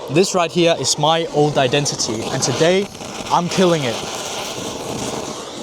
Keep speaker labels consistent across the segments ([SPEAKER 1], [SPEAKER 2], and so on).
[SPEAKER 1] This right here is my old identity, and today I'm killing it.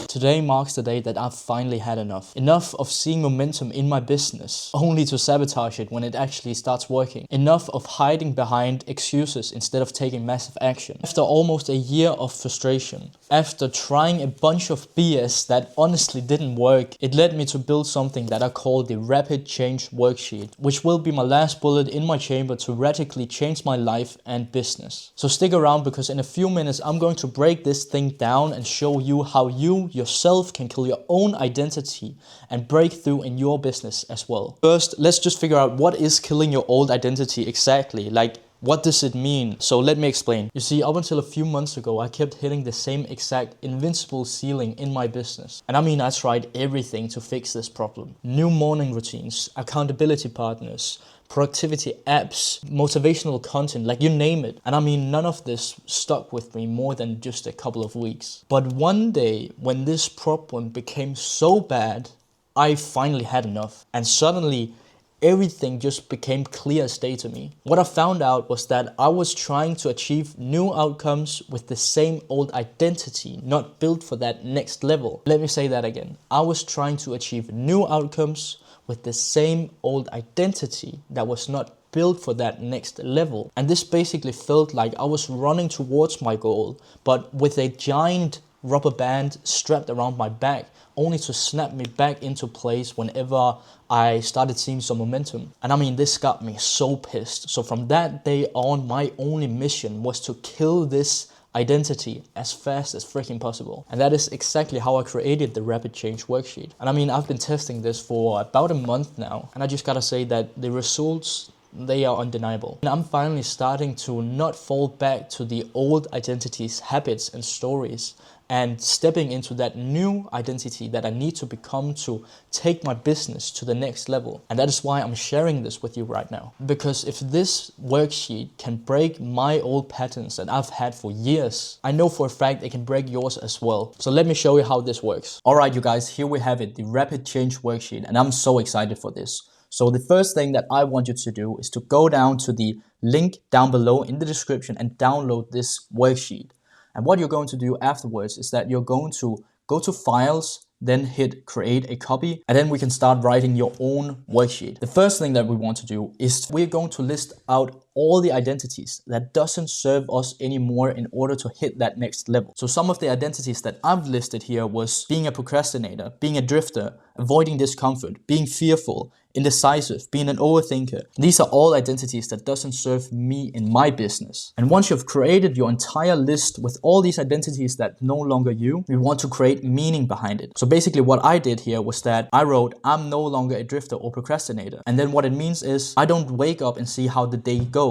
[SPEAKER 1] Today marks the day that I've finally had enough. Enough of seeing momentum in my business, only to sabotage it when it actually starts working. Enough of hiding behind excuses instead of taking massive action. After almost a year of frustration, after trying a bunch of BS that honestly didn't work, it led me to build something that I call the Rapid Change Worksheet, which will be my last bullet in my chamber to radically change my life and business. So stick around, because in a few minutes I'm going to break this thing down and show you how you yourself can kill your own identity and break through in your business as well. First, let's just figure out what is killing your old identity exactly. Like, what does it mean? So let me explain. You see, up until a few months ago, I kept hitting the same exact invincible ceiling in my business. And I mean, I tried everything to fix this problem. New morning routines, accountability partners, productivity apps, motivational content, like you name it. And I mean, none of this stuck with me more than just a couple of weeks. But one day, when this problem became so bad, I finally had enough. And suddenly, everything just became clear as day to me. What I found out was that I was trying to achieve new outcomes with the same old identity, not built for that next level. Let me say that again. I was trying to achieve new outcomes with the same old identity that was not built for that next level. And this basically felt like I was running towards my goal, but with a giant rubber band strapped around my back, only to snap me back into place whenever I started seeing some momentum. And I mean, this got me so pissed. So from that day on, my only mission was to kill this identity as fast as freaking possible. And that is exactly how I created the Rapid Change Worksheet. And I mean, I've been testing this for about a month now, and I just gotta say that the results, they are undeniable. And I'm finally starting to not fall back to the old identities, habits and stories, and stepping into that new identity that I need to become to take my business to the next level. And that is why I'm sharing this with you right now. Because if this worksheet can break my old patterns that I've had for years, I know for a fact it can break yours as well. So let me show you how this works. All right, you guys, here we have it, the Rapid Change Worksheet, and I'm so excited for this. So the first thing that I want you to do is to go down to the link down below in the description and download this worksheet. And what you're going to do afterwards is that you're going to go to Files, then hit Create a Copy, and then we can start writing your own worksheet. The first thing that we want to do is we're going to list out all the identities that doesn't serve us anymore in order to hit that next level. So some of the identities that I've listed here was being a procrastinator, being a drifter, avoiding discomfort, being fearful, indecisive, being an overthinker. These are all identities that doesn't serve me in my business. And once you've created your entire list with all these identities that no longer you, we want to create meaning behind it. So basically what I did here was that I wrote, I'm no longer a drifter or procrastinator. And then what it means is I don't wake up and see how the day goes.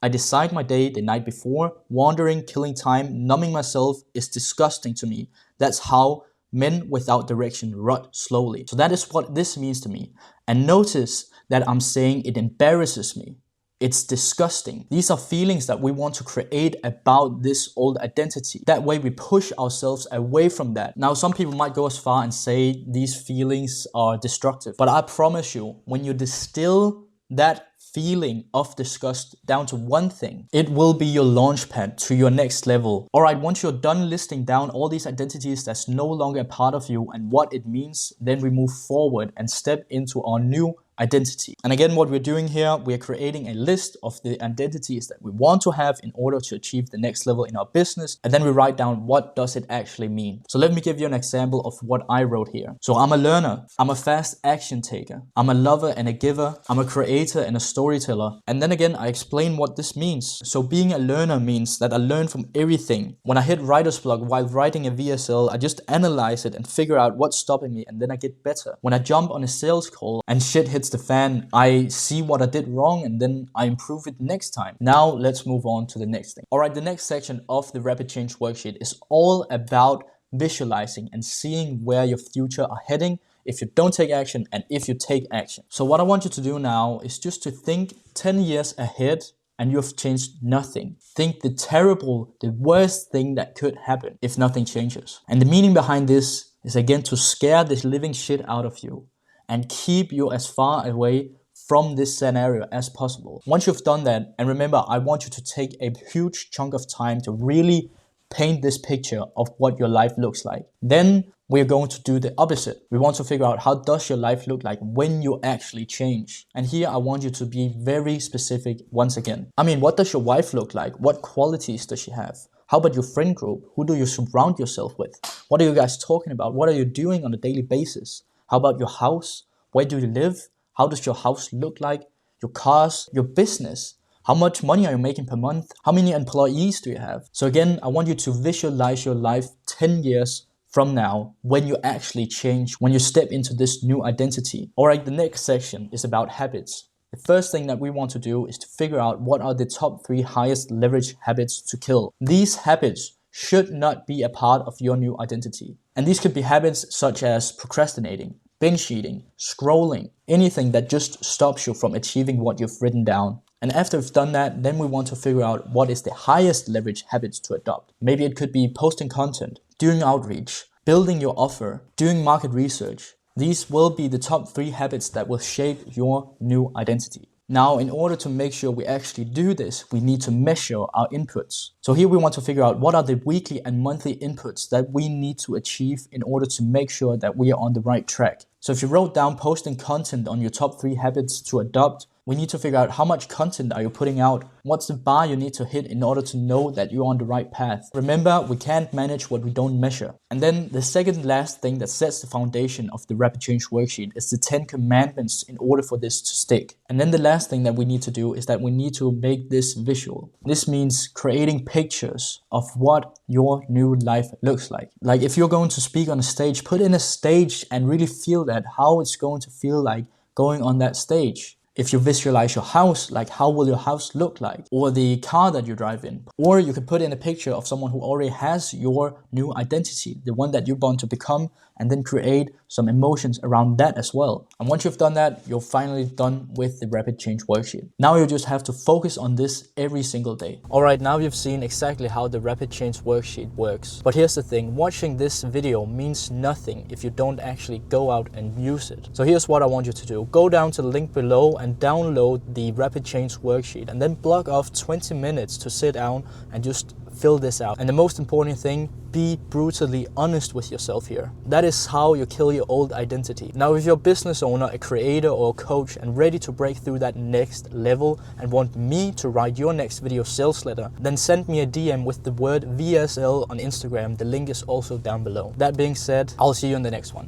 [SPEAKER 1] I decide my day the night before. Wandering, killing time, numbing myself is disgusting to me. That's how men without direction rot slowly. So that is what this means to me. And notice that I'm saying it embarrasses me. It's disgusting. These are feelings that we want to create about this old identity. That way we push ourselves away from that. Now, some people might go as far and say these feelings are destructive. But I promise you, when you distill that feeling of disgust down to one thing, it will be your launch pad to your next level. All right, once you're done listing down all these identities that's no longer a part of you and what it means, then we move forward and step into our new identity. And again, what we're doing here, we're creating a list of the identities that we want to have in order to achieve the next level in our business. And then we write down what does it actually mean. So let me give you an example of what I wrote here. So I'm a learner. I'm a fast action taker. I'm a lover and a giver. I'm a creator and a storyteller. And then again, I explain what this means. So being a learner means that I learn from everything. When I hit writer's block while writing a VSL, I just analyze it and figure out what's stopping me, and then I get better. When I jump on a sales call and shit hits the fan, I see what I did wrong and then I improve it next time. Now let's move on to the next thing. All right, the next section of the Rapid Change Worksheet is all about visualizing and seeing where your future are heading if you don't take action and if you take action. So what I want you to do now is just to think 10 years ahead and you have changed nothing. Think the worst thing that could happen if nothing changes. And the meaning behind this is again to scare this living shit out of you and keep you as far away from this scenario as possible. Once you've done that, and remember, I want you to take a huge chunk of time to really paint this picture of what your life looks like. Then we're going to do the opposite. We want to figure out, how does your life look like when you actually change? And here I want you to be very specific once again. I mean, what does your wife look like? What qualities does she have? How about your friend group? Who do you surround yourself with? What are you guys talking about? What are you doing on a daily basis? How about your house? Where do you live? How does your house look like? Your cars, your business? How much money are you making per month? How many employees do you have? So again, I want you to visualize your life 10 years from now when you actually change, when you step into this new identity. All right, the next section is about habits. The first thing that we want to do is to figure out what are the top 3 highest leverage habits to kill. These habits should not be a part of your new identity. And these could be habits such as procrastinating, binge eating, scrolling, anything that just stops you from achieving what you've written down. And after we've done that, then we want to figure out what is the highest leverage habits to adopt. Maybe it could be posting content, doing outreach, building your offer, doing market research. These will be the top 3 habits that will shape your new identity. Now, in order to make sure we actually do this, we need to measure our inputs. So here we want to figure out what are the weekly and monthly inputs that we need to achieve in order to make sure that we are on the right track. So if you wrote down posting content on your top 3 habits to adopt, we need to figure out how much content are you putting out? What's the bar you need to hit in order to know that you're on the right path? Remember, we can't manage what we don't measure. And then the second last thing that sets the foundation of the Rapid Change Worksheet is the 10 commandments in order for this to stick. And then the last thing that we need to do is that we need to make this visual. This means creating pictures of what your new life looks like. Like if you're going to speak on a stage, put in a stage and really feel that, how it's going to feel like going on that stage. If you visualize your house, like how will your house look like? Or the car that you drive in. Or you could put in a picture of someone who already has your new identity, the one that you want to become, and then create some emotions around that as well. And once you've done that, you're finally done with the Rapid Change Worksheet. Now you just have to focus on this every single day. All right, now you've seen exactly how the Rapid Change Worksheet works. But here's the thing, watching this video means nothing if you don't actually go out and use it. So here's what I want you to do. Go down to the link below and download the Rapid Change Worksheet, and then block off 20 minutes to sit down and just fill this out. And the most important thing, be brutally honest with yourself here. That is how you kill your old identity. Now, if you're a business owner, a creator, or a coach and ready to break through that next level and want me to write your next video sales letter, then send me a DM with the word VSL on Instagram. The link is also down below. That being said, I'll see you in the next one.